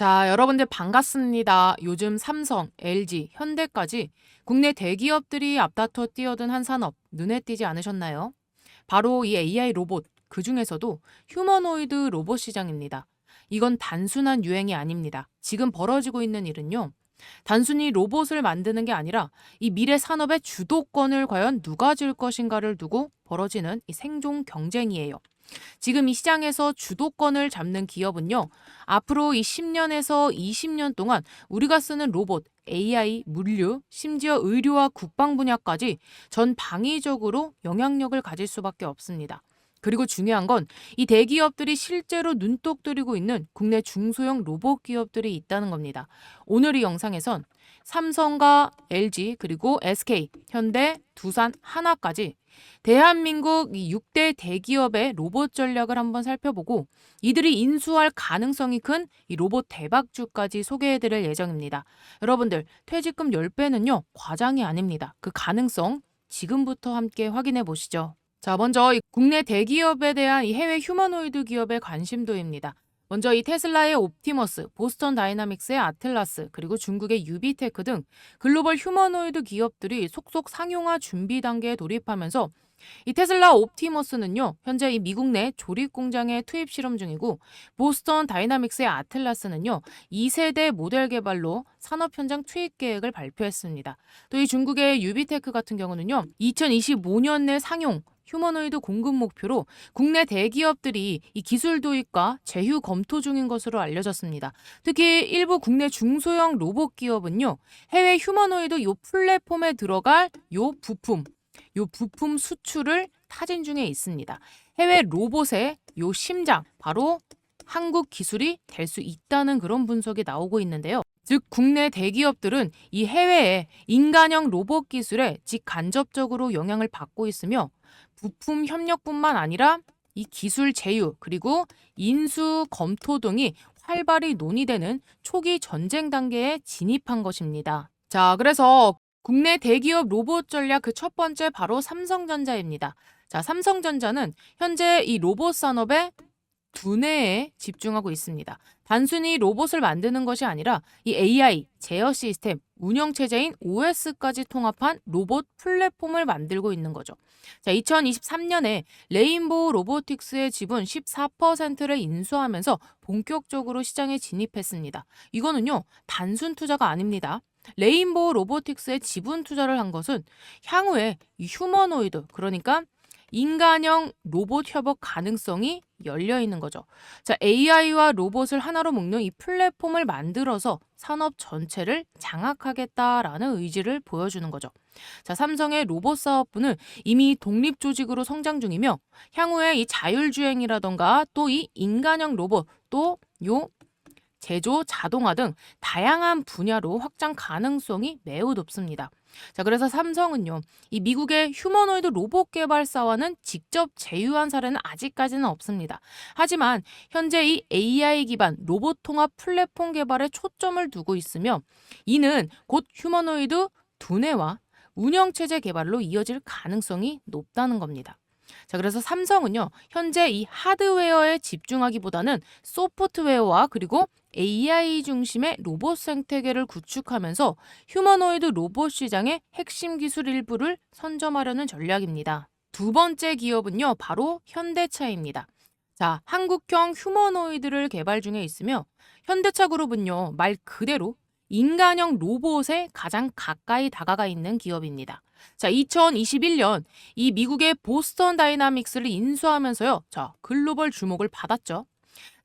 자, 여러분들 반갑습니다. 요즘 삼성, LG, 현대까지 국내 대기업들이 앞다퉈 뛰어든 한 산업 눈에 띄지 않으셨나요? 바로 이 AI 로봇, 그중에서도 휴머노이드 로봇 시장입니다. 이건 단순한 유행이 아닙니다. 지금 벌어지고 있는 일은요. 단순히 로봇을 만드는 게 아니라 이 미래 산업의 주도권을 과연 누가 질 것인가를 두고 벌어지는 이 생존 경쟁이에요. 지금 이 시장에서 주도권을 잡는 기업은요, 앞으로 이 10년에서 20년 동안 우리가 쓰는 로봇, AI, 물류, 심지어 의료와 국방 분야까지 전 방위적으로 영향력을 가질 수밖에 없습니다. 그리고 중요한 건 이 대기업들이 실제로 눈독 들이고 있는 국내 중소형 로봇 기업들이 있다는 겁니다. 오늘 이 영상에선 삼성과 LG 그리고 SK, 현대, 두산, 하나까지 대한민국 이 6대 대기업의 로봇 전략을 한번 살펴보고 이들이 인수할 가능성이 큰 이 로봇 대박주까지 소개해드릴 예정입니다. 여러분들 퇴직금 10배는요 과장이 아닙니다. 그 가능성 지금부터 함께 확인해 보시죠. 자, 먼저 이 국내 대기업에 대한 이 해외 휴머노이드 기업의 관심도입니다. 먼저 이 테슬라의 옵티머스, 보스턴 다이나믹스의 아틀라스, 그리고 중국의 유비테크 등 글로벌 휴머노이드 기업들이 속속 상용화 준비 단계에 돌입하면서 이 테슬라 옵티머스는요, 현재 이 미국 내 조립 공장에 투입 실험 중이고, 보스턴 다이나믹스의 아틀라스는요, 2세대 모델 개발로 산업 현장 투입 계획을 발표했습니다. 또 이 중국의 유비테크 같은 경우는요, 2025년 내 상용 휴머노이드 공급 목표로 국내 대기업들이 이 기술 도입과 제휴 검토 중인 것으로 알려졌습니다. 특히 일부 국내 중소형 로봇 기업은요, 해외 휴머노이드 요 플랫폼에 들어갈 요 부품 수출을 타진 중에 있습니다. 해외 로봇의 요 심장, 바로 한국 기술이 될 수 있다는 그런 분석이 나오고 있는데요. 즉 국내 대기업들은 이 해외의 인간형 로봇 기술에 직간접적으로 영향을 받고 있으며 부품 협력뿐만 아니라 이 기술 제휴 그리고 인수 검토 등이 활발히 논의되는 초기 전쟁 단계에 진입한 것입니다. 자, 그래서 국내 대기업 로봇 전략 그 첫 번째 바로 삼성전자입니다. 자, 삼성전자는 현재 이 로봇 산업의 두뇌에 집중하고 있습니다. 단순히 로봇을 만드는 것이 아니라 이 AI, 제어 시스템, 운영체제인 OS까지 통합한 로봇 플랫폼을 만들고 있는 거죠. 자, 2023년에 레인보우 로보틱스의 지분 14%를 인수하면서 본격적으로 시장에 진입했습니다. 이거는요, 단순 투자가 아닙니다. 레인보우 로보틱스에 지분 투자를 한 것은 향후에 이 휴머노이드, 그러니까 인간형 로봇 협업 가능성이 열려 있는 거죠. 자, AI와 로봇을 하나로 묶는 이 플랫폼을 만들어서 산업 전체를 장악하겠다라는 의지를 보여주는 거죠. 자, 삼성의 로봇 사업부는 이미 독립 조직으로 성장 중이며 향후에 이 자율주행이라던가 또 이 인간형 로봇 또 요 제조, 자동화 등 다양한 분야로 확장 가능성이 매우 높습니다. 자, 그래서 삼성은요, 이 미국의 휴머노이드 로봇 개발사와는 직접 제휴한 사례는 아직까지는 없습니다. 하지만 현재 이 AI 기반 로봇 통합 플랫폼 개발에 초점을 두고 있으며 이는 곧 휴머노이드 두뇌와 운영체제 개발로 이어질 가능성이 높다는 겁니다. 자, 그래서 삼성은요, 현재 이 하드웨어에 집중하기보다는 소프트웨어와 그리고 AI 중심의 로봇 생태계를 구축하면서 휴머노이드 로봇 시장의 핵심 기술 일부를 선점하려는 전략입니다. 두 번째 기업은요, 바로 현대차입니다. 자, 한국형 휴머노이드를 개발 중에 있으며 현대차 그룹은요, 말 그대로 인간형 로봇에 가장 가까이 다가가 있는 기업입니다. 자, 2021년 이 미국의 보스턴 다이나믹스를 인수하면서요, 자, 글로벌 주목을 받았죠.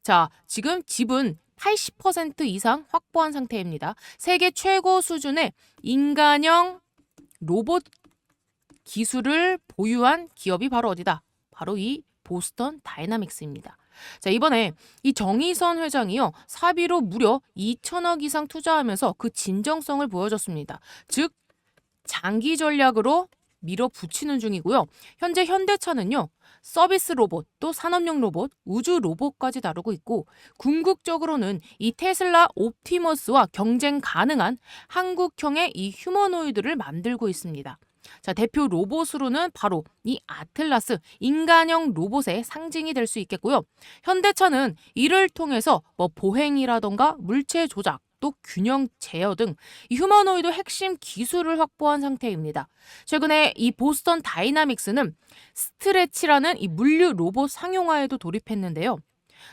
자, 지금 지분 80% 이상 확보한 상태입니다. 세계 최고 수준의 인간형 로봇 기술을 보유한 기업이 바로 어디다? 바로 이 보스턴 다이나믹스입니다. 자, 이번에 이 정의선 회장이요, 사비로 무려 2천억 이상 투자하면서 그 진정성을 보여줬습니다. 즉 장기 전략으로 밀어붙이는 중이고요. 현재 현대차는요, 서비스 로봇, 또 산업용 로봇, 우주 로봇까지 다루고 있고 궁극적으로는 이 테슬라 옵티머스와 경쟁 가능한 한국형의 이 휴머노이드를 만들고 있습니다. 자, 대표 로봇으로는 바로 이 아틀라스 인간형 로봇의 상징이 될 수 있겠고요. 현대차는 이를 통해서 뭐 보행이라던가 물체 조작, 또 균형 제어 등 이 휴머노이드 핵심 기술을 확보한 상태입니다. 최근에 이 보스턴 다이나믹스는 스트레치라는 이 물류 로봇 상용화에도 돌입했는데요.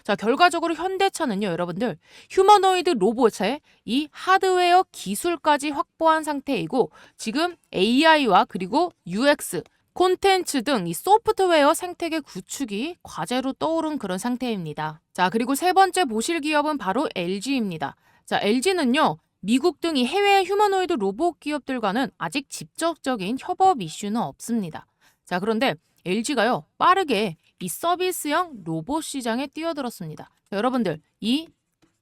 자, 결과적으로 현대차는요, 여러분들, 휴머노이드 로봇의 이 하드웨어 기술까지 확보한 상태이고, 지금 AI와 그리고 UX, 콘텐츠 등 이 소프트웨어 생태계 구축이 과제로 떠오른 그런 상태입니다. 자, 그리고 세 번째 보실 기업은 바로 LG입니다. 자, LG는요, 미국 등 이 해외 휴머노이드 로봇 기업들과는 아직 직접적인 협업 이슈는 없습니다. 자, 그런데 LG가요, 빠르게 이 서비스형 로봇 시장에 뛰어들었습니다. 자, 여러분들, 이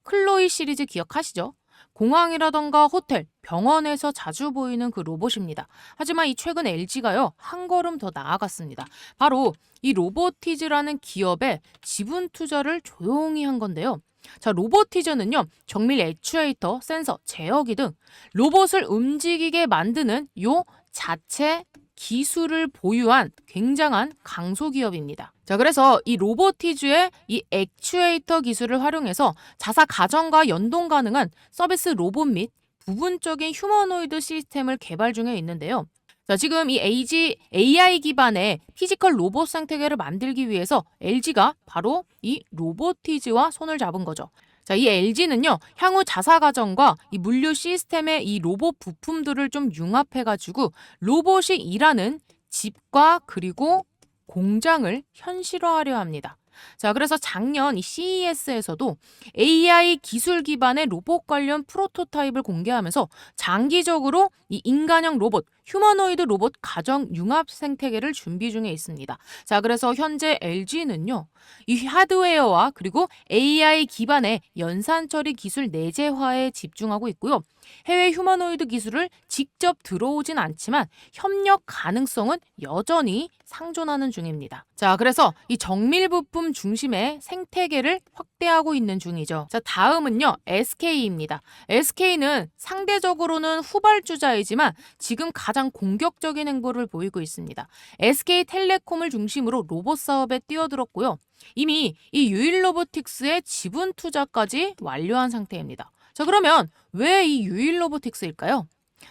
클로이 시리즈 기억하시죠? 공항이라던가 호텔, 병원에서 자주 보이는 그 로봇입니다. 하지만 이 최근 LG가요, 한 걸음 더 나아갔습니다. 바로 이 로보티즈라는 기업에 지분 투자를 조용히 한 건데요. 자, 로보티즈는요, 정밀 액추에이터, 센서, 제어기 등 로봇을 움직이게 만드는 요 자체 기술을 보유한 굉장한 강소기업입니다. 자, 그래서 이 로보티즈의 이 액추에이터 기술을 활용해서 자사 가정과 연동 가능한 서비스 로봇 및 부분적인 휴머노이드 시스템을 개발 중에 있는데요. 자, 지금 이 AI 기반의 피지컬 로봇 생태계를 만들기 위해서 LG가 바로 이 로보티즈와 손을 잡은 거죠. 자, 이 LG는요, 향후 자사 가정과 이 물류 시스템의 이 로봇 부품들을 좀 융합해가지고 로봇이 일하는 집과 그리고 공장을 현실화하려 합니다. 자, 그래서 작년 이 CES에서도 AI 기술 기반의 로봇 관련 프로토타입을 공개하면서 장기적으로 이 인간형 로봇, 휴머노이드 로봇 가정 융합 생태계를 준비 중에 있습니다. 자, 그래서 현재 LG는요, 이 하드웨어와 그리고 AI 기반의 연산 처리 기술 내재화에 집중하고 있고요. 해외 휴머노이드 기술을 직접 들어오진 않지만 협력 가능성은 여전히 상존하는 중입니다. 자, 그래서 이 정밀 부품 중심의 생태계를 확대하고 있는 중이죠. 자, 다음은요, SK입니다. SK는 상대적으로는 후발주자이지만 지금 가장 공격적인 행보를 보이고 있습니다. SK텔레콤을 중심으로 로봇 사업에 뛰어들었고요. 이미 이 유일로보틱스의 지분 투자까지 완료한 상태입니다. 자, 그러면 왜 이 유일로보틱스일까요?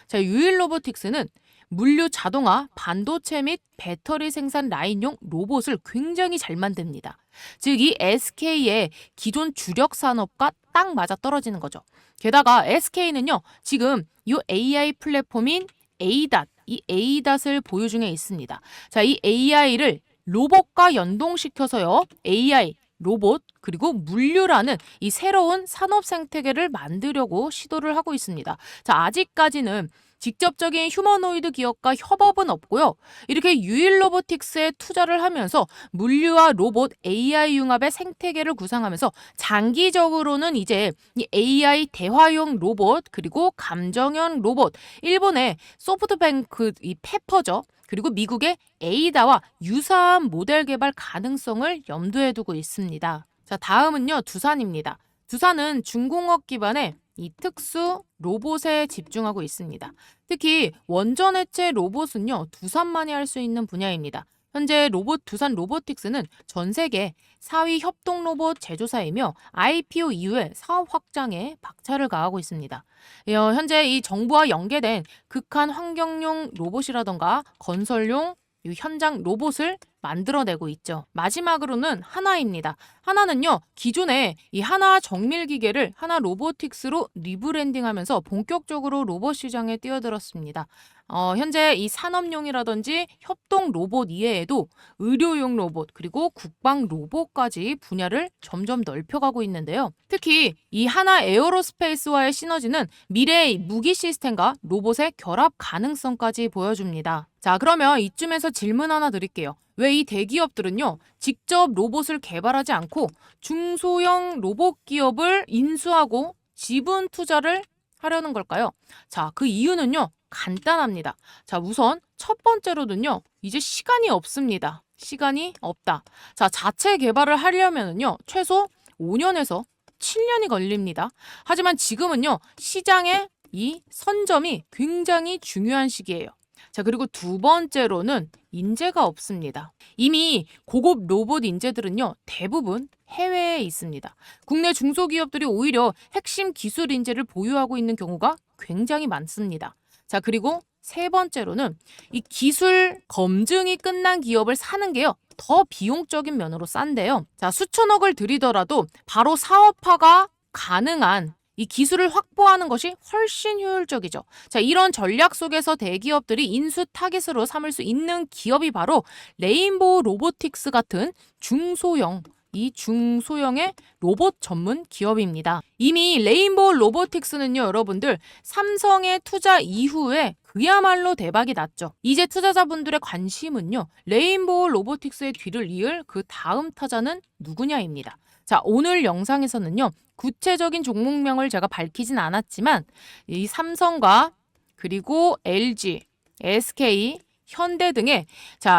자, 유일로보틱스는 물류 자동화, 반도체 및 배터리 생산 라인용 로봇을 굉장히 잘 만듭니다. 즉, 이 SK의 기존 주력 산업과 딱 맞아 떨어지는 거죠. 게다가 SK는요, 지금 이 AI 플랫폼인 ADAT, 이 ADAT을 보유 중에 있습니다. 자, 이 AI를 로봇과 연동시켜서요, AI, 로봇, 그리고 물류라는 이 새로운 산업 생태계를 만들려고 시도를 하고 있습니다. 자, 아직까지는 직접적인 휴머노이드 기업과 협업은 없고요. 이렇게 유일로보틱스에 투자를 하면서 물류와 로봇, AI 융합의 생태계를 구상하면서 장기적으로는 이제 이 AI 대화용 로봇, 그리고 감정형 로봇, 일본의 소프트뱅크 이 페퍼죠. 그리고 미국의 에이다와 유사한 모델 개발 가능성을 염두에 두고 있습니다. 자, 다음은요, 두산입니다. 두산은 중공업 기반의 이 특수 로봇에 집중하고 있습니다. 특히 원전 해체 로봇은요, 두산만이 할 수 있는 분야입니다. 현재 두산 로보틱스는 전 세계 4위 협동 로봇 제조사이며 IPO 이후에 사업 확장에 박차를 가하고 있습니다. 현재 이 정부와 연계된 극한 환경용 로봇이라던가 건설용 현장 로봇을 만들어내고 있죠. 마지막으로는 하나입니다. 하나는요, 기존에 이 하나 정밀 기계를 하나 로보틱스로 리브랜딩하면서 본격적으로 로봇 시장에 뛰어들었습니다. 현재 이 산업용이라든지 협동 로봇 이외에도 의료용 로봇 그리고 국방 로봇까지 분야를 점점 넓혀가고 있는데요. 특히 이 하나 에어로스페이스와의 시너지는 미래의 무기 시스템과 로봇의 결합 가능성까지 보여줍니다. 자, 그러면 이쯤에서 질문 하나 드릴게요. 왜 이 대기업들은요, 직접 로봇을 개발하지 않고 중소형 로봇 기업을 인수하고 지분 투자를 하려는 걸까요? 자, 그 이유는요, 간단합니다. 자, 우선 첫 번째로는요, 이제 시간이 없습니다. 시간이 없다. 자, 자체 개발을 하려면은요, 최소 5년에서 7년이 걸립니다. 하지만 지금은요, 시장의 이 선점이 굉장히 중요한 시기예요. 자, 그리고 두 번째로는 인재가 없습니다. 이미 고급 로봇 인재들은요, 대부분 해외에 있습니다. 국내 중소기업들이 오히려 핵심 기술 인재를 보유하고 있는 경우가 굉장히 많습니다. 자, 그리고 세 번째로는 이 기술 검증이 끝난 기업을 사는 게요, 더 비용적인 면으로 싼데요. 자, 수천억을 들이더라도 바로 사업화가 가능한 이 기술을 확보하는 것이 훨씬 효율적이죠. 자, 이런 전략 속에서 대기업들이 인수 타깃으로 삼을 수 있는 기업이 바로 레인보우 로보틱스 같은 중소형의 로봇 전문 기업입니다. 이미 레인보우 로보틱스는요, 여러분들 삼성의 투자 이후에 그야말로 대박이 났죠. 이제 투자자분들의 관심은요, 레인보우 로보틱스의 뒤를 이을 그 다음 타자는 누구냐입니다. 자, 오늘 영상에서는요, 구체적인 종목명을 제가 밝히진 않았지만 이 삼성과 그리고 LG, SK, 현대 등의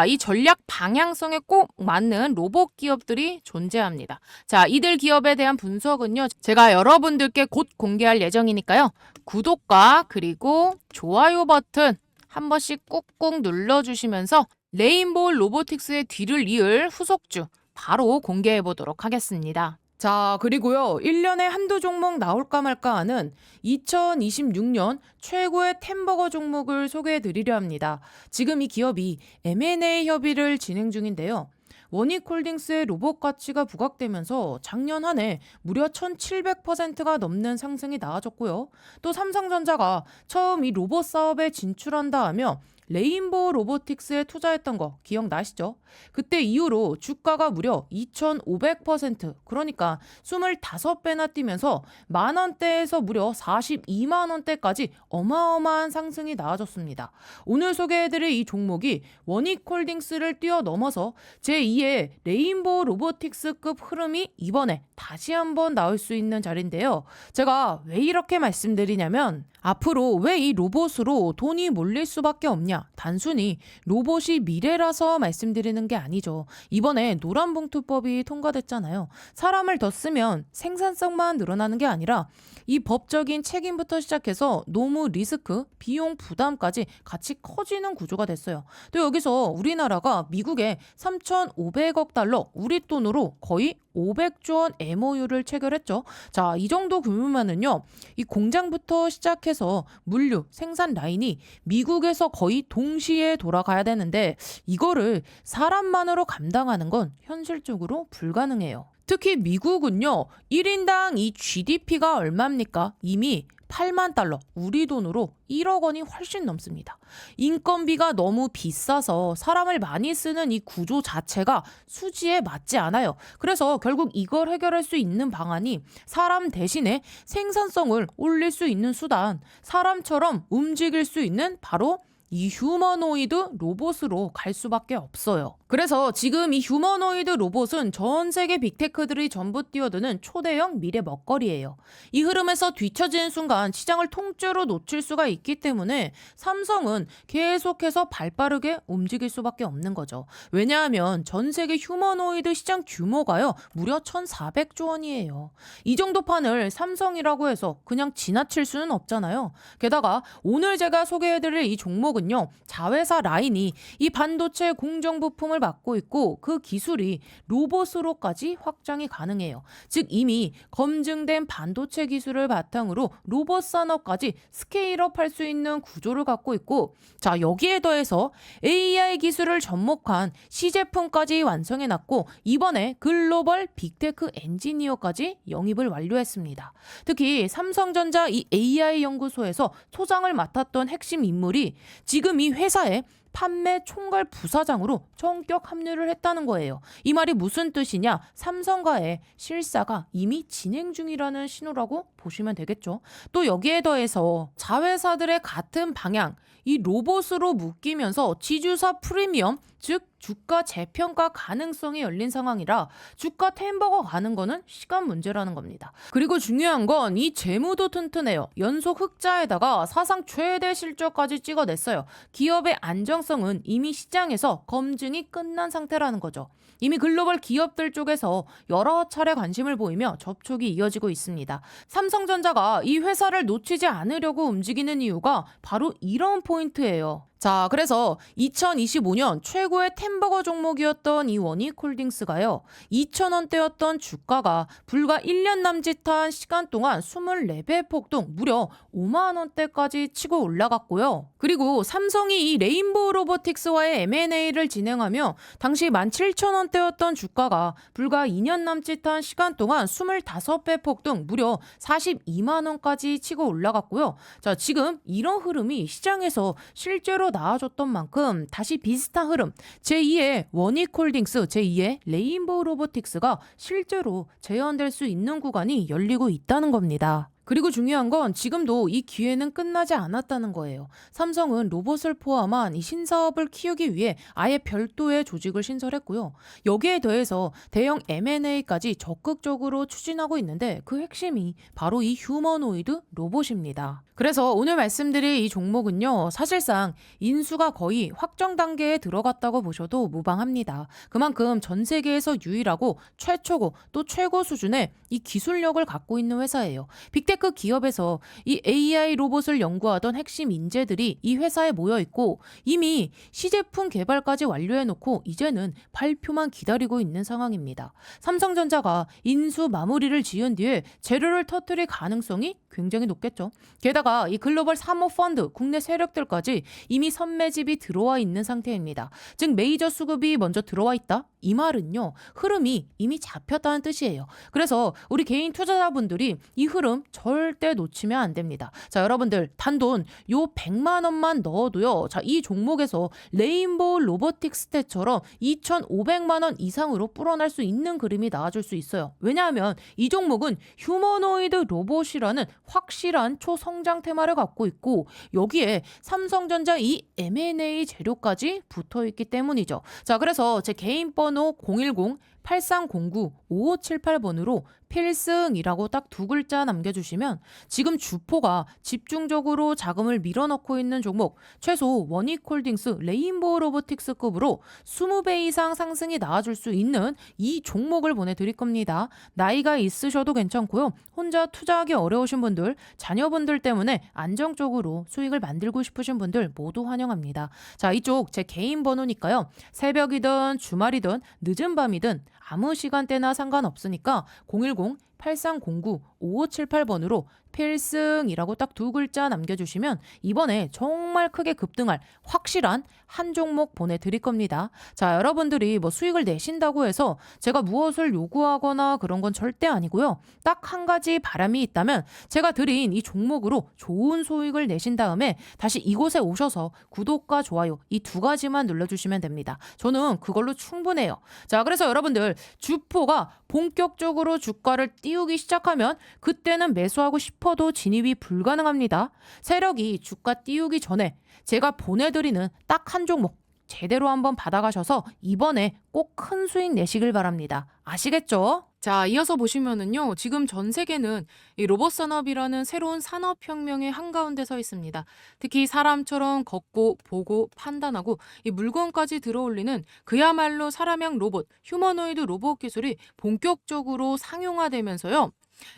이 전략 방향성에 꼭 맞는 로봇 기업들이 존재합니다. 자, 이들 기업에 대한 분석은요, 제가 여러분들께 곧 공개할 예정이니까요. 구독과 그리고 좋아요 버튼 한 번씩 꾹꾹 눌러주시면서 레인보우 로보틱스의 뒤를 이을 후속주 바로 공개해 보도록 하겠습니다. 자, 그리고요, 1년에 한두 종목 나올까 말까 하는 2026년 최고의 템버거 종목을 소개해 드리려 합니다. 지금 이 기업이 M&A 협의를 진행 중인데요. 원익홀딩스의 로봇 가치가 부각되면서 작년 한 해 무려 1700%가 넘는 상승이 나와졌고요. 또 삼성전자가 처음 이 로봇 사업에 진출한다 하며 레인보우 로보틱스에 투자했던 거 기억나시죠? 그때 이후로 주가가 무려 2500%, 그러니까 25배나 뛰면서 만원대에서 무려 42만원대까지 어마어마한 상승이 나와줬습니다. 오늘 소개해드릴 이 종목이 원익홀딩스를 뛰어넘어서 제2의 레인보우 로보틱스급 흐름이 이번에 다시 한번 나올 수 있는 자리인데요. 제가 왜 이렇게 말씀드리냐면, 앞으로 왜 이 로봇으로 돈이 몰릴 수밖에 없냐? 단순히 로봇이 미래라서 말씀드리는 게 아니죠. 이번에 노란봉투법이 통과됐잖아요. 사람을 더 쓰면 생산성만 늘어나는 게 아니라 이 법적인 책임부터 시작해서 노무 리스크, 비용 부담까지 같이 커지는 구조가 됐어요. 또 여기서 우리나라가 미국에 3,500억 달러, 우리 돈으로 거의 500조 원 MOU를 체결했죠. 자, 이 정도 규모면은요, 이 공장부터 시작해서 물류, 생산 라인이 미국에서 거의 동시에 돌아가야 되는데 이거를 사람만으로 감당하는 건 현실적으로 불가능해요. 특히 미국은요, 1인당 이 GDP가 얼마입니까? 이미 8만 달러, 우리 돈으로 1억 원이 훨씬 넘습니다. 인건비가 너무 비싸서 사람을 많이 쓰는 이 구조 자체가 수지에 맞지 않아요. 그래서 결국 이걸 해결할 수 있는 방안이 사람 대신에 생산성을 올릴 수 있는 수단, 사람처럼 움직일 수 있는 바로 이 휴머노이드 로봇으로 갈 수밖에 없어요. 그래서 지금 이 휴머노이드 로봇은 전 세계 빅테크들이 전부 뛰어드는 초대형 미래 먹거리예요. 이 흐름에서 뒤처지는 순간 시장을 통째로 놓칠 수가 있기 때문에 삼성은 계속해서 발빠르게 움직일 수밖에 없는 거죠. 왜냐하면 전 세계 휴머노이드 시장 규모가요, 무려 1,400조 원이에요. 이 정도 판을 삼성이라고 해서 그냥 지나칠 수는 없잖아요. 게다가 오늘 제가 소개해드릴 이 종목은요, 자회사 라인이 이 반도체 공정 부품을 맡고 있고 그 기술이 로봇으로까지 확장이 가능해요. 즉 이미 검증된 반도체 기술을 바탕으로 로봇 산업까지 스케일업 할 수 있는 구조를 갖고 있고, 자, 여기에 더해서 AI 기술을 접목한 시제품까지 완성해놨고 이번에 글로벌 빅테크 엔지니어까지 영입을 완료했습니다. 특히 삼성전자 이 AI 연구소에서 소장을 맡았던 핵심 인물이 지금 이 회사에 판매 총괄 부사장으로 전격 합류를 했다는 거예요. 이 말이 무슨 뜻이냐? 삼성과의 실사가 이미 진행 중이라는 신호라고 보시면 되겠죠. 또 여기에 더해서 자회사들의 같은 방향, 이 로봇으로 묶이면서 지주사 프리미엄, 즉 주가 재평가 가능성이 열린 상황이라 주가 템버거 가는 거는 시간 문제라는 겁니다. 그리고 중요한 건 이 재무도 튼튼해요. 연속 흑자에다가 사상 최대 실적까지 찍어냈어요. 기업의 안정성은 이미 시장에서 검증이 끝난 상태라는 거죠. 이미 글로벌 기업들 쪽에서 여러 차례 관심을 보이며 접촉이 이어지고 있습니다. 삼성전자가 이 회사를 놓치지 않으려고 움직이는 이유가 바로 이런 포인트예요. 자, 그래서 2025년 최고의 템버거 종목이었던 이 원익홀딩스가요, 2,000원대였던 주가가 불과 1년 남짓한 시간 동안 24배 폭등, 무려 5만 원대까지 치고 올라갔고요. 그리고 삼성이 이 레인보우 로보틱스와의 M&A를 진행하며 당시 17,000원대였던 주가가 불과 2년 남짓한 시간 동안 25배 폭등, 무려 42만 원까지 치고 올라갔고요. 자, 지금 이런 흐름이 시장에서 실제로 나아졌던 만큼 다시 비슷한 흐름, 제2의 원익홀딩스, 제2의 레인보우 로보틱스가 실제로 재현될 수 있는 구간이 열리고 있다는 겁니다. 그리고 중요한 건 지금도 이 기회는 끝나지 않았다는 거예요. 삼성은 로봇을 포함한 이 신사업을 키우기 위해 아예 별도의 조직을 신설했고요. 여기에 더해서 대형 M&A까지 적극적으로 추진하고 있는데 그 핵심이 바로 이 휴머노이드 로봇입니다. 그래서 오늘 말씀드릴 이 종목은요, 사실상 인수가 거의 확정 단계에 들어갔다고 보셔도 무방합니다. 그만큼 전 세계에서 유일하고 최초고 또 최고 수준의 이 기술력을 갖고 있는 회사예요. 빅테크 기업에서 이 AI 로봇을 연구하던 핵심 인재들이 이 회사에 모여 있고 이미 시제품 개발까지 완료해놓고 이제는 발표만 기다리고 있는 상황입니다. 삼성전자가 인수 마무리를 지은 뒤에 재료를 터뜨릴 가능성이 굉장히 높겠죠. 게다가 이 글로벌 사모펀드, 국내 세력들까지 이미 선매집이 들어와 있는 상태입니다. 즉 메이저 수급이 먼저 들어와 있다? 이 말은요, 흐름이 이미 잡혔다는 뜻이에요. 그래서 우리 개인 투자자분들이 이 흐름 절대 놓치면 안 됩니다. 자, 여러분들 단돈 요 100만 원만 넣어도요, 자, 이 종목에서 레인보우 로보틱스 때처럼 2,500만 원 이상으로 불어날 수 있는 그림이 나와줄 수 있어요. 왜냐하면 이 종목은 휴머노이드 로봇이라는 확실한 초성장 테마를 갖고 있고 여기에 삼성전자 이 M&A 재료까지 붙어있기 때문이죠. 자, 그래서 제 개인 번호 010-8309-5578번으로 필승이라고 딱 두 글자 남겨주시면 지금 주포가 집중적으로 자금을 밀어넣고 있는 종목, 최소 원익홀딩스 레인보우 로보틱스급으로 20배 이상 상승이 나와줄 수 있는 이 종목을 보내드릴 겁니다. 나이가 있으셔도 괜찮고요. 혼자 투자하기 어려우신 분들, 자녀분들 때문에 안정적으로 수익을 만들고 싶으신 분들 모두 환영합니다. 자, 이쪽 제 개인 번호니까요. 새벽이든 주말이든 늦은 밤이든 아무 시간대나 상관없으니까 010-8309-5578번으로 필승이라고 딱 두 글자 남겨주시면 이번에 정말 크게 급등할 확실한 한 종목 보내드릴 겁니다. 자, 여러분들이 뭐 수익을 내신다고 해서 제가 무엇을 요구하거나 그런 건 절대 아니고요. 딱 한 가지 바람이 있다면 제가 드린 이 종목으로 좋은 수익을 내신 다음에 다시 이곳에 오셔서 구독과 좋아요 이 두 가지만 눌러주시면 됩니다. 저는 그걸로 충분해요. 자, 그래서 여러분들 주포가 본격적으로 주가를 띄우기 시작하면 그때는 매수하고 싶어도 진입이 불가능합니다. 세력이 주가 띄우기 전에 제가 보내드리는 딱 한 종목 제대로 한번 받아가셔서 이번에 꼭 큰 수익 내시길 바랍니다. 아시겠죠? 자, 이어서 보시면은요, 지금 전 세계는 이 로봇 산업이라는 새로운 산업혁명의 한가운데 서 있습니다. 특히 사람처럼 걷고 보고 판단하고 이 물건까지 들어올리는 그야말로 사람형 로봇, 휴머노이드 로봇 기술이 본격적으로 상용화되면서요,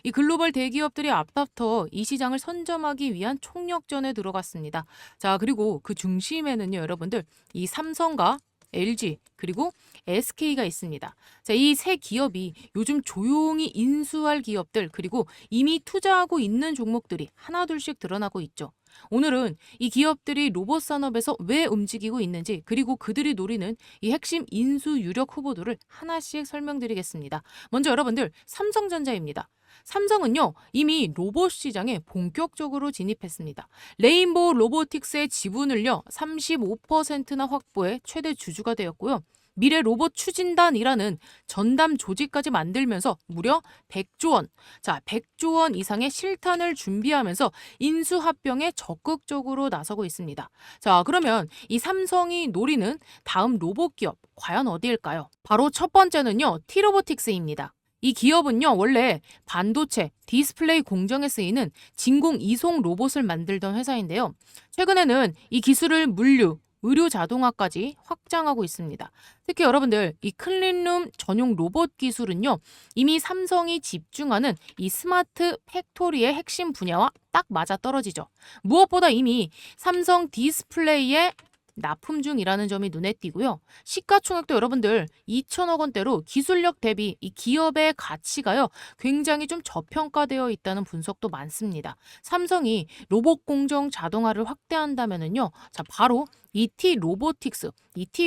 이 글로벌 대기업들이 앞다퉈 이 시장을 선점하기 위한 총력전에 들어갔습니다. 자, 그리고 그 중심에는요, 여러분들 이 삼성과 LG 그리고 SK가 있습니다. 자, 이 세 기업이 요즘 조용히 인수할 기업들 그리고 이미 투자하고 있는 종목들이 하나둘씩 드러나고 있죠. 오늘은 이 기업들이 로봇 산업에서 왜 움직이고 있는지 그리고 그들이 노리는 이 핵심 인수 유력 후보들을 하나씩 설명드리겠습니다. 먼저 여러분들 삼성전자입니다. 삼성은요, 이미 로봇 시장에 본격적으로 진입했습니다. 레인보우 로보틱스의 지분을요 35%나 확보해 최대 주주가 되었고요. 미래 로봇 추진단이라는 전담 조직까지 만들면서 무려 100조 원, 자 100조 원 이상의 실탄을 준비하면서 인수합병에 적극적으로 나서고 있습니다. 자, 그러면 이 삼성이 노리는 다음 로봇 기업 과연 어디일까요? 바로 첫 번째는요, T로보틱스입니다. 이 기업은요, 원래 반도체, 디스플레이 공정에 쓰이는 진공 이송 로봇을 만들던 회사인데요. 최근에는 이 기술을 물류, 의료 자동화까지 확장하고 있습니다. 특히 여러분들 이 클린룸 전용 로봇 기술은요, 이미 삼성이 집중하는 이 스마트 팩토리의 핵심 분야와 딱 맞아떨어지죠. 무엇보다 이미 삼성 디스플레이의 납품 중이라는 점이 눈에 띄고요. 시가총액도 여러분들 2천억 원대로 기술력 대비 이 기업의 가치가요 굉장히 좀 저평가되어 있다는 분석도 많습니다. 삼성이 로봇 공정 자동화를 확대한다면은요, 자 바로 ET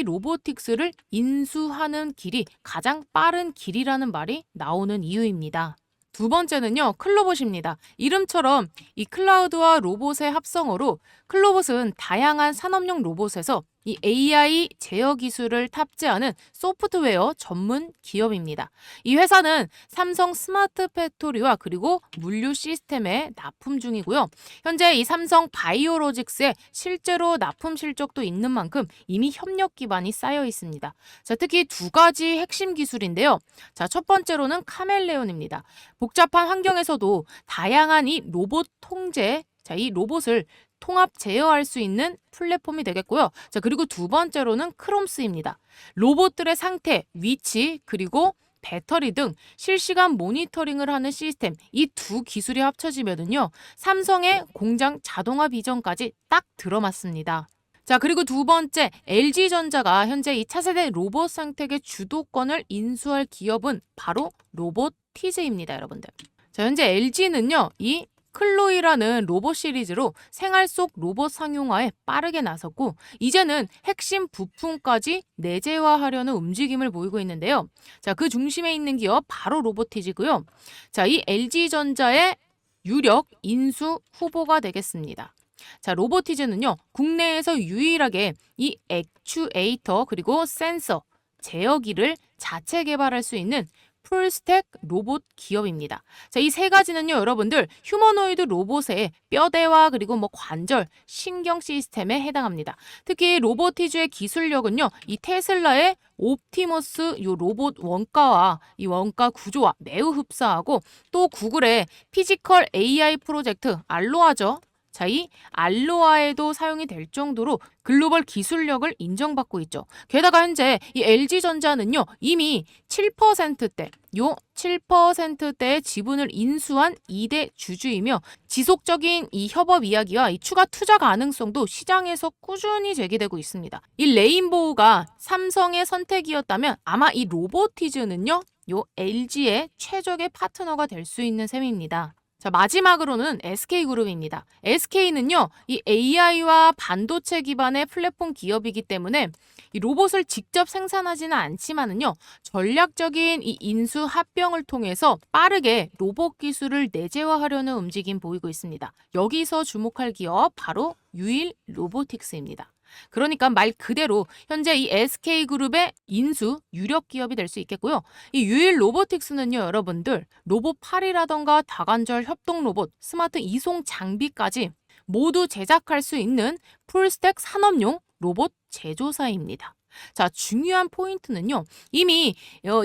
로보틱스를 인수하는 길이 가장 빠른 길이라는 말이 나오는 이유입니다. 두 번째는요, 클로봇입니다. 이름처럼 이 클라우드와 로봇의 합성어로 클로봇은 다양한 산업용 로봇에서 이 AI 제어 기술을 탑재하는 소프트웨어 전문 기업입니다. 이 회사는 삼성 스마트 팩토리와 그리고 물류 시스템에 납품 중이고요. 현재 이 삼성 바이오로직스에 실제로 납품 실적도 있는 만큼 이미 협력 기반이 쌓여 있습니다. 자, 특히 두 가지 핵심 기술인데요. 자, 첫 번째로는 카멜레온입니다. 복잡한 환경에서도 다양한 이 로봇 통제, 자, 이 로봇을 통합 제어할 수 있는 플랫폼이 되겠고요. 자, 그리고 두 번째로는 크롬스입니다. 로봇들의 상태, 위치, 그리고 배터리 등 실시간 모니터링을 하는 시스템, 이 두 기술이 합쳐지면은요, 삼성의 공장 자동화 비전까지 딱 들어맞습니다. 자, 그리고 두 번째, LG전자가 현재 이 차세대 로봇 생태계 주도권을 인수할 기업은 바로 로보티즈입니다, 여러분들. 자, 현재 LG는요, 이 클로이라는 로봇 시리즈로 생활 속 로봇 상용화에 빠르게 나섰고, 이제는 핵심 부품까지 내재화하려는 움직임을 보이고 있는데요. 자, 그 중심에 있는 기업 바로 로보티즈고요. 자, 이 LG전자의 유력 인수 후보가 되겠습니다. 자, 로보티즈는요, 국내에서 유일하게 이 액추에이터 그리고 센서, 제어기를 자체 개발할 수 있는 풀스택 로봇 기업입니다. 자, 이 세 가지는요, 여러분들 휴머노이드 로봇의 뼈대와 그리고 관절, 신경 시스템에 해당합니다. 특히 로보티즈의 기술력은요, 이 테슬라의 옵티머스 요 로봇 원가와 이 원가 구조와 매우 흡사하고, 또 구글의 피지컬 AI 프로젝트 알로아죠. 자, 이 알로아에도 사용이 될 정도로 글로벌 기술력을 인정받고 있죠. 게다가 현재 이 LG전자는요, 이미 7%대, 요 7%대의 지분을 인수한 2대 주주이며, 지속적인 이 협업 이야기와 이 추가 투자 가능성도 시장에서 꾸준히 제기되고 있습니다. 이 레인보우가 삼성의 선택이었다면 아마 이 로보티즈는요, 요 LG의 최적의 파트너가 될 수 있는 셈입니다. 자, 마지막으로는 SK그룹입니다. SK는요, 이 AI와 반도체 기반의 플랫폼 기업이기 때문에 이 로봇을 직접 생산하지는 않지만은요, 전략적인 이 인수 합병을 통해서 빠르게 로봇 기술을 내재화하려는 움직임 보이고 있습니다. 여기서 주목할 기업 바로 유일 로보틱스입니다. 그러니까 말 그대로 현재 이 SK그룹의 인수 유력 기업이 될 수 있겠고요. 이 유일 로보틱스는요, 여러분들 로봇팔이라던가 다관절 협동 로봇, 스마트 이송 장비까지 모두 제작할 수 있는 풀스택 산업용 로봇 제조사입니다. 자, 중요한 포인트는요, 이미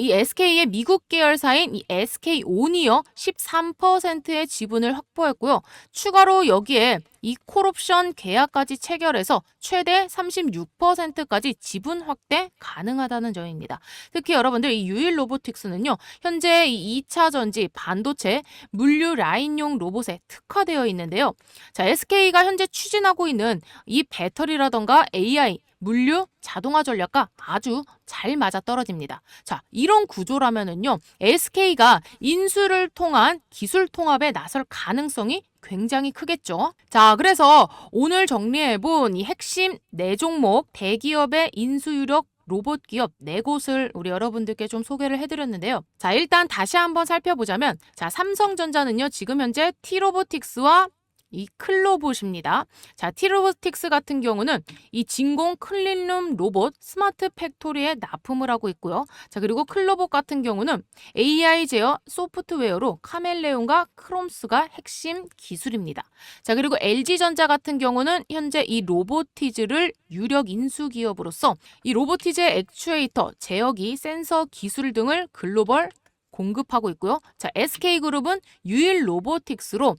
이 SK의 미국 계열사인 이 SK온이어 13%의 지분을 확보했고요. 추가로 여기에 이 콜옵션 계약까지 체결해서 최대 36%까지 지분 확대 가능하다는 점입니다. 특히 여러분들 이 유일 로보틱스는요, 현재 이 2차 전지, 반도체, 물류 라인용 로봇에 특화되어 있는데요. 자, SK가 현재 추진하고 있는 이 배터리라던가 AI, 물류, 자동화 전략과 아주 잘 맞아떨어집니다. 자, 이런 구조라면은요, SK가 인수를 통한 기술 통합에 나설 가능성이 굉장히 크겠죠. 자, 그래서 오늘 정리해본 이 핵심 4종목 대기업의 인수 유력 로봇 기업 4곳을 우리 여러분들께 좀 소개를 해드렸는데요. 자, 일단 다시 한번 살펴보자면, 자, 삼성전자는요, 지금 현재 T로보틱스와 이 클로봇입니다. 자, T로보틱스 같은 경우는 이 진공 클린룸 로봇 스마트 팩토리에 납품을 하고 있고요. 자, 그리고 클로봇 같은 경우는 AI 제어 소프트웨어로 카멜레온과 크롬스가 핵심 기술입니다. 자, 그리고 LG전자 같은 경우는 현재 이 로보티즈를 유력 인수 기업으로서 이 로보티즈의 액추에이터, 제어기, 센서 기술 등을 글로벌 공급하고 있고요. 자, SK그룹은 유일 로보틱스로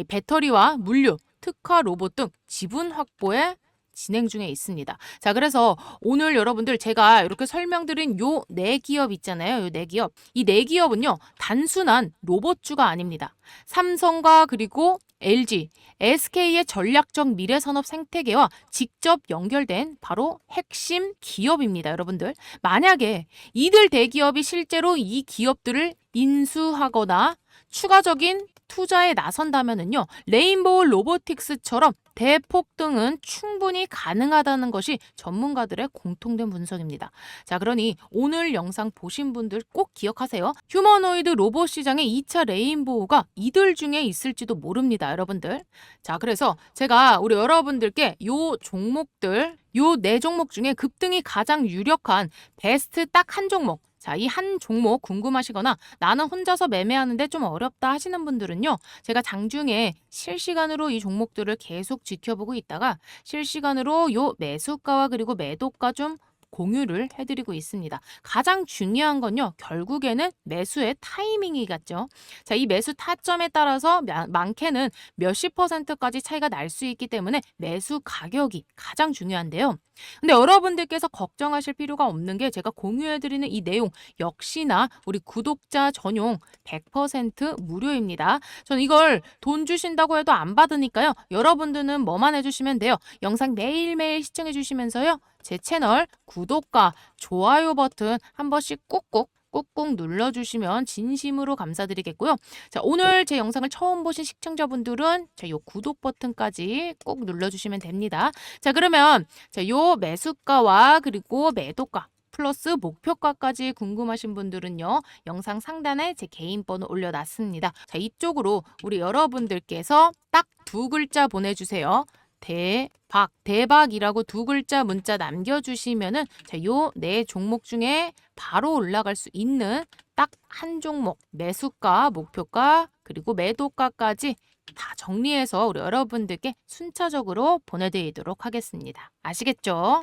배터리와 물류, 특화 로봇 등 지분 확보에 진행 중에 있습니다. 자, 그래서 오늘 여러분들 제가 이렇게 설명드린 요 네 기업 있잖아요. 요 네 기업. 이 네 기업은요, 단순한 로봇주가 아닙니다. 삼성과 그리고 LG, SK의 전략적 미래산업 생태계와 직접 연결된 바로 핵심 기업입니다, 여러분들. 만약에 이들 대기업이 실제로 이 기업들을 인수하거나 추가적인 투자에 나선다면은요, 레인보우 로보틱스처럼 대폭등은 충분히 가능하다는 것이 전문가들의 공통된 분석입니다. 자, 그러니 오늘 영상 보신 분들 꼭 기억하세요. 휴머노이드 로봇 시장의 2차 레인보우가 이들 중에 있을지도 모릅니다, 여러분들. 자, 그래서 제가 우리 여러분들께 요 종목들, 요 네 종목 중에 급등이 가장 유력한 베스트 딱 한 종목, 자, 이 한 종목 궁금하시거나 나는 혼자서 매매하는데 좀 어렵다 하시는 분들은요, 제가 장중에 실시간으로 이 종목들을 계속 지켜보고 있다가 실시간으로 요 매수가와 그리고 매도가 좀 공유를 해드리고 있습니다. 가장 중요한 건요, 결국에는 매수의 타이밍이겠죠. 자, 이 매수 타점에 따라서 많게는 몇십 %까지 차이가 날 수 있기 때문에 매수 가격이 가장 중요한데요. 근데 여러분들께서 걱정하실 필요가 없는 게 제가 공유해드리는 이 내용 역시나 우리 구독자 전용 100% 무료입니다. 전 이걸 돈 주신다고 해도 안 받으니까요. 여러분들은 뭐만 해주시면 돼요. 영상 매일매일 시청해주시면서요. 제 채널 구독과 좋아요 버튼 한 번씩 꾹꾹 눌러주시면 진심으로 감사드리겠고요. 자, 오늘 제 영상을 처음 보신 시청자분들은 제 요 구독 버튼까지 꼭 눌러주시면 됩니다. 자, 그러면 요 매수가와 그리고 매도가 플러스 목표가까지 궁금하신 분들은요, 영상 상단에 제 개인 번호 올려놨습니다. 자, 이쪽으로 우리 여러분들께서 딱 두 글자 보내주세요. 대박이라고 두 글자 문자 남겨주시면은 요 네 종목 중에 바로 올라갈 수 있는 딱 한 종목 매수가, 목표가, 그리고 매도가까지 다 정리해서 우리 여러분들께 순차적으로 보내드리도록 하겠습니다. 아시겠죠?